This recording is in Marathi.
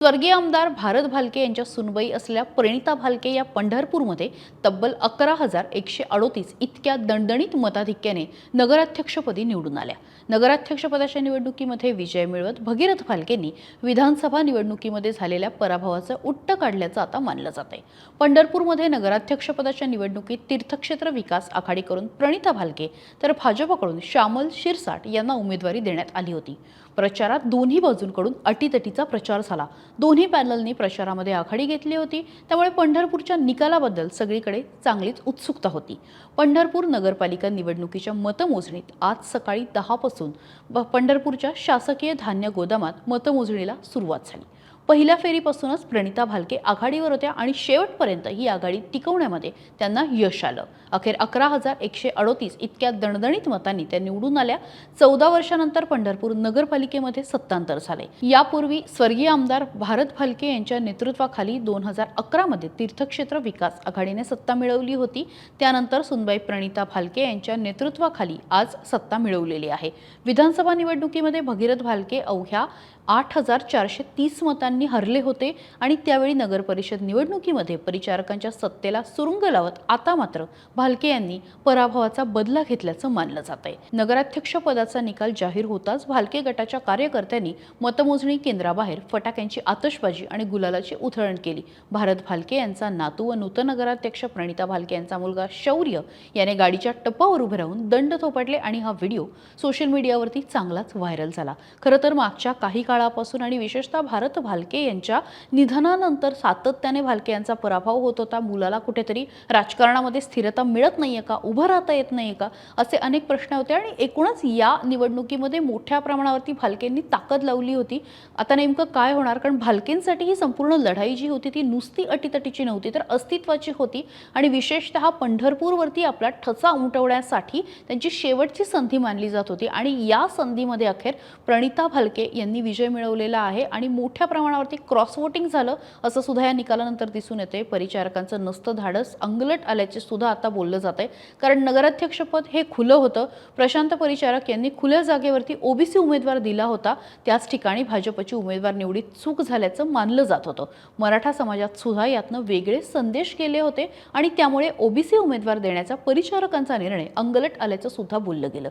स्वर्गीय आमदार भारत भालके यांच्या सुनबाई असलेल्या प्रणिता भालके या पंढरपूरमध्ये तब्बल 11,138 इतक्या दणदणीत मताधिक्याने नगराध्यक्षपदी निवडून आल्या। नगराध्यक्षपदाच्या निवडणुकीमध्ये विजय मिळवत भगीरथ भालकेंनी विधानसभा निवडणुकीमध्ये झालेल्या पराभवाचं उट्ट काढल्याचं आता मानलं जातंय। पंढरपूरमध्ये नगराध्यक्षपदाच्या निवडणुकीत तीर्थक्षेत्र विकास आघाडीकडून प्रणिता भालके तर भाजपकडून श्यामल शिरसाट यांना उमेदवारी देण्यात आली होती। प्रचारात दोन्ही बाजूंकडून अटीतटीचा प्रचार झाला। दोन्ही पॅनलनी प्रचारामध्ये आघाडी घेतली होती, त्यामुळे पंढरपूरच्या निकालाबद्दल सगळीकडे चांगलीच उत्सुकता होती। पंढरपूर नगरपालिका निवडणुकीच्या मतमोजणीत आज सकाळी 10 पासून पंढरपूरच्या शासकीय धान्य गोदामात मतमोजणीला सुरुवात झाली। पहिल्या फेरीपासूनच प्रणिता भालके आघाडीवर होत्या आणि शेवटपर्यंत ही आघाडी टिकवण्यामध्ये त्यांना यश आलं। अखेर 11,138 इतक्या दणदणीत मतांनी त्या निवडून आल्या। 14 वर्षांनंतर पंढरपूर नगरपालिकेमध्ये सत्तांतर झाले। यापूर्वी स्वर्गीय आमदार भारत भालके यांच्या नेतृत्वाखाली 2011 मध्ये तीर्थक्षेत्र विकास आघाडीने सत्ता मिळवली होती। त्यानंतर सुनबाई प्रणिता भालके यांच्या नेतृत्वाखाली आज सत्ता मिळवलेली आहे। विधानसभा निवडणुकीमध्ये भगीरथ भालके अवघ्या 8,430 मतांनी हरले होते आणि त्यावेळी नगरपरिषद निवडणुकीमध्ये परिचारकांच्या सत्तेला सुरुंग लावत आता मात्र भालके यांनी पराभवाचा बदला घेतल्याचं मानलं जातंय। नगराध्यक्ष पदाचा निकाल जाहीर होताच भालके गटाच्या कार्यकर्त्यांनी मतमोजणी केंद्राबाहेर फटाक्यांची आतषबाजी आणि गुलालाची उधळण केली। भारत भालके यांचा नातू व नूतन नगराध्यक्ष प्रणिता भालके यांचा मुलगा शौर्य याने गाडीच्या टपावर उभे राहून दंड थोपटले आणि हा व्हिडिओ सोशल मीडियावरती चांगलाच व्हायरल झाला। खरं तर मागच्या काही काळापासून आणि विशेषतः भारत भालके यांच्या निधनानंतर सातत्याने भालके यांचा पराभव होत होता। मुलाला कुठेतरी राजकारणामध्ये स्थिरता मिळत नाहीये का, उभं राहता येत नाहीये का, असे अनेक प्रश्न होते आणि एकूणच या निवडणुकीमध्ये मोठ्या प्रमाणावरती भालकेंनी ताकद लावली होती। आता नेमकं काय होणार, कारण भालकेंसाठी ही संपूर्ण लढाई जी होती ती नुसती अटीतटीची नव्हती तर अस्तित्वाची होती आणि विशेषतः पंढरपूरवरती आपला ठसा उमटवण्यासाठी त्यांची शेवटची संधी मानली जात होती आणि या संधीमध्ये अखेर प्रणिता भालके यांनी विजय मिळवलेला आहे आणि मोठ्या प्रमाणावरती क्रॉस वोटिंग झालं असं सुद्धा या निकालानंतर दिसून येते। परिचारकांचं नसतं धाडस अंगलट आल्याचे सुद्धा आता बोललं जातंय, कारण नगराध्यक्षपद हे खुलं होतं। प्रशांत परिचारक यांनी खुल्या जागेवरती ओबीसी उमेदवार दिला होता, त्याच ठिकाणी भाजपची उमेदवार निवडीत चूक झाल्याचं मानलं जात होतं। मराठा समाजात सुद्धा यातनं वेगळे संदेश गेले होते आणि त्यामुळे ओबीसी उमेदवार देण्याचा परिचारकांचा निर्णय अंगलट आल्याचं सुद्धा बोललं गेलं।